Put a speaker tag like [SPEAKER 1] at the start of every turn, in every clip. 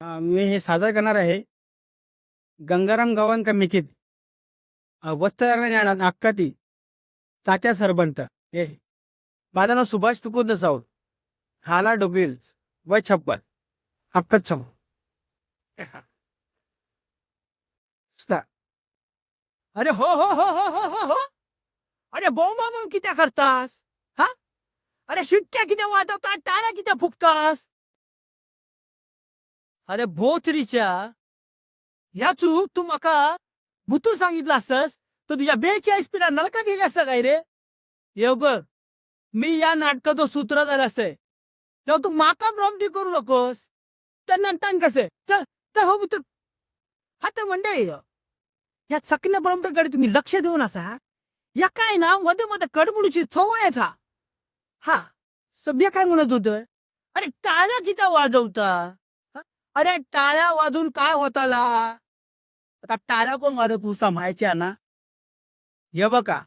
[SPEAKER 1] मी हे सादर करणार आहे गंगाराम गव्हाण का मिकित वस्त्र अक्का ती तात्या सरबंत हे माझं नाव सुभाष तुकुंद साऊल हाला डोबील वय 56 अक्कच छम अरे हो हो हो हो हो हो हो अरे बोमा मग किती करतास हा अरे शिट्ट्या किती वाजवतात टाळ्या किती फुकतास अरे भोचरीच्या ह्या चूक तू माका भुतूर सांगितलं असतस तर तुझ्या 42 पिढ्या नलका गेली असतं काय रे येऊ बघ मी या नाटकाचो सूत्रधार असे तेव्हा तू माका प्रॉम्प्टी करू नकोस तर नंतर कसे चल चल हो भुतूर हा तर मंडळी या चकण्या परंपरेकडे तुम्ही लक्ष देऊन असा या काय ना मध्ये मध्ये कडबडूची चवयाचा हा सभ्य काय म्हणत होत अरे टाळ्या किती वाजवता हा? अरे टाळ्या वाजून काय होताला आता टाळ्या कोण वाजत तुझा माहिती आहे ना हे बघा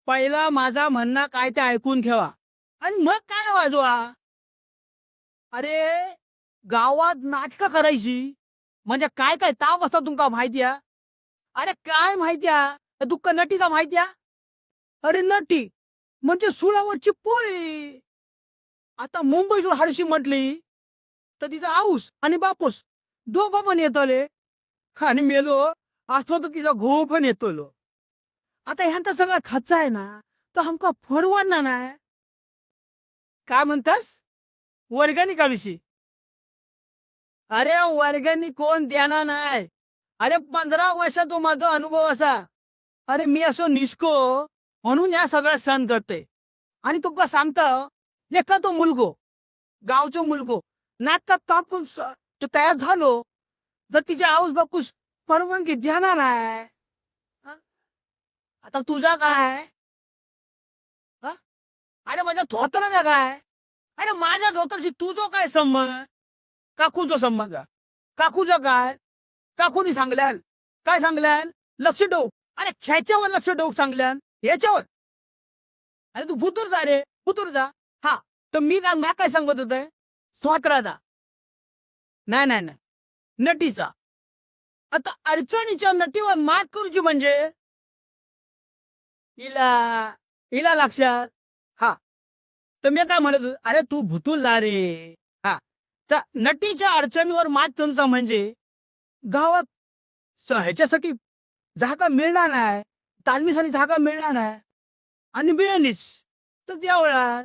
[SPEAKER 1] पहिला माझा म्हणणं काय ते ऐकून ठेवा आणि मग काय वाजवा अरे गावात नाटकं करायची म्हणजे काय काय ताप असता तुमका माहिती आहे अरे काय माहिती आहे दुःख नटी का माहिती आहे अरे नटी म्हणजे सुळावरची पोळी आता मुंबईतून हरशी म्हटली तर तिचा आऊस आणि बापूस दोघं पण येतले आणि मेलो असतो तर तिचा घो पण येतलो आता ह्यांचा सगळा खर्च आहे ना तर हमका परवडणार नाही काय म्हणतास वर्गणी काढूशी अरे वर्गणी कोण देणार नाही अरे 15 वर्षाचा माझा अनुभव असा अरे मी असो निष्को म्हणून या सगळ्या सण करते आणि तुमका सांगता लेखा तो मुलगो गावचो मुलगो नाटकात कापून तयार झालो जर तिच्या आऊस बापूस परवानगी देणार आहे हं? आता तुझा काय हं? अरे माझ्या धोतराचा काय अरे माझ्या धोतरशी तुझो काय संबंध काकूचो संबंध काकूचा काय काकूनी सांगल्यान काय सांगल्यान लक्ष ठेवू अरे ख्याच्यावर लक्ष ठेवू सांगल्यान याच्यावर अरे तू भुतूर जा रे भुतूर जा हा तर मी काय सांगत होतोय स्वतराचा नाही नाही नाही नटीचा आता अडचणीच्या नटीवर मात करूची म्हणजे हिला हिला लक्षात हा तर मी काय म्हणत होतो अरे तू भुतूल ला रे हा तर नटीच्या अडचणीवर मात करूचा म्हणजे गावात ह्याच्यासाठी जागा मिळणार नाही तालमीसाठी जागा मिळणार नाही आणि मिळालीच तर देवळात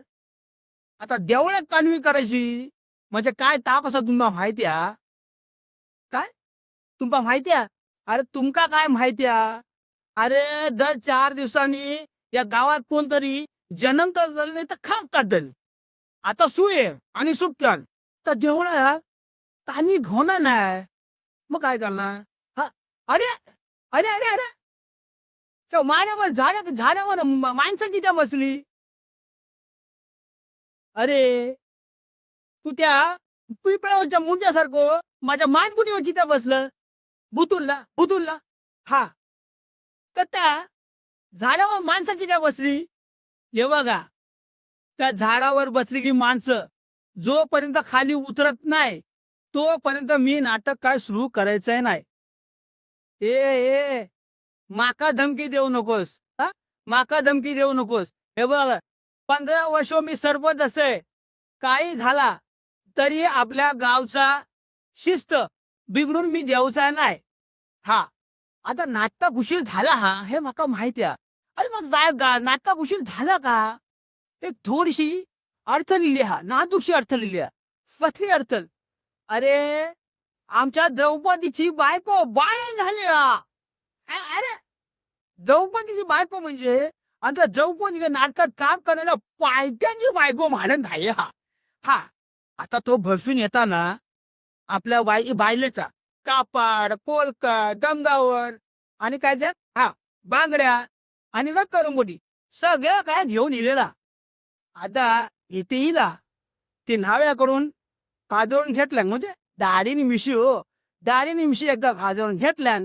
[SPEAKER 1] आता देवळात तालमी करायची म्हणजे काय ताप असा तुम्हाला माहिती आहे काय तुमका माहिती आहे अरे तुमका काय माहिती आहे अरे दर 4 दिवसांनी या गावात कोणतरी जन्म तर झालं नाही तर खाप काढल आता सुये आणि सुटकाल तर देवळात तालमी होणार नाही मग काय करणार हा अरे अरे अरे अरे माझ्यावर झाल्यावर माणसाची त्या बसली अरे तू त्या पिपळावरच्या मुंड्यासारखं माझ्या मानकुटीवर चिता बसलं बुतुलला हा तर त्या झाडावर माणसाची त्या बसली हे बघा त्या झाडावर बसली की माणसं जोपर्यंत खाली उतरत नाही तोपर्यंत मी नाटक काय सुरू करायचंय नाही ए माका धमकी देऊ नकोस हा माका धमकी देऊ नकोस हे बघ 15 वर्ष मी सरपंच असे काही झाला तरी आपल्या गावचा शिस्त बिघडून मी देऊचा नाही हा आता नाटक उशीर झाला हा हे माका माहिती आहे अरे मग नाटक उशीर झाला का एक थोडीशी अडचण लिहिली हा नाजूकशी अडचण लिहिली पथरी अडचण अरे आमच्या द्रौपदीची बायको बाळ झाली अरे द्रौपदीची बायको म्हणजे आमच्या द्रौपदी नाटकात काम करण्याला पायट्यांची बायको म्हणत आहे हा हा आता तो भरसून येताना आपल्या बायलेचा कापाड पोलका गंगावर आणि काय त्यात हा बांगड्या आणि रंगोटी सगळं काय घेऊन इलेला आता इथे येईला ते न्हाव्याकडून खाजवून घेतल्या म्हणजे दाढीने मिशी हो दाढीने मिशी एकदा खाजवून घेतल्या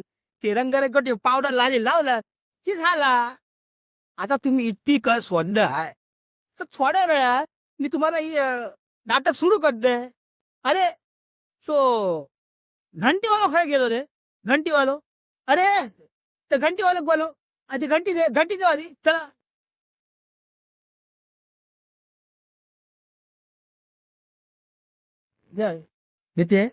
[SPEAKER 1] ते रंगरंगोटी पावडर लावला की झाला आता तुम्ही इतकी स्वंद आहे तर थोड्या वेळात मी तुम्हाला नाटक सुरू करते अरे सो घंटीवालो खय गेलो रे घंटीवालो अरे त्या घंटीवालो बोलो आधी घंटी दे आधी चला येते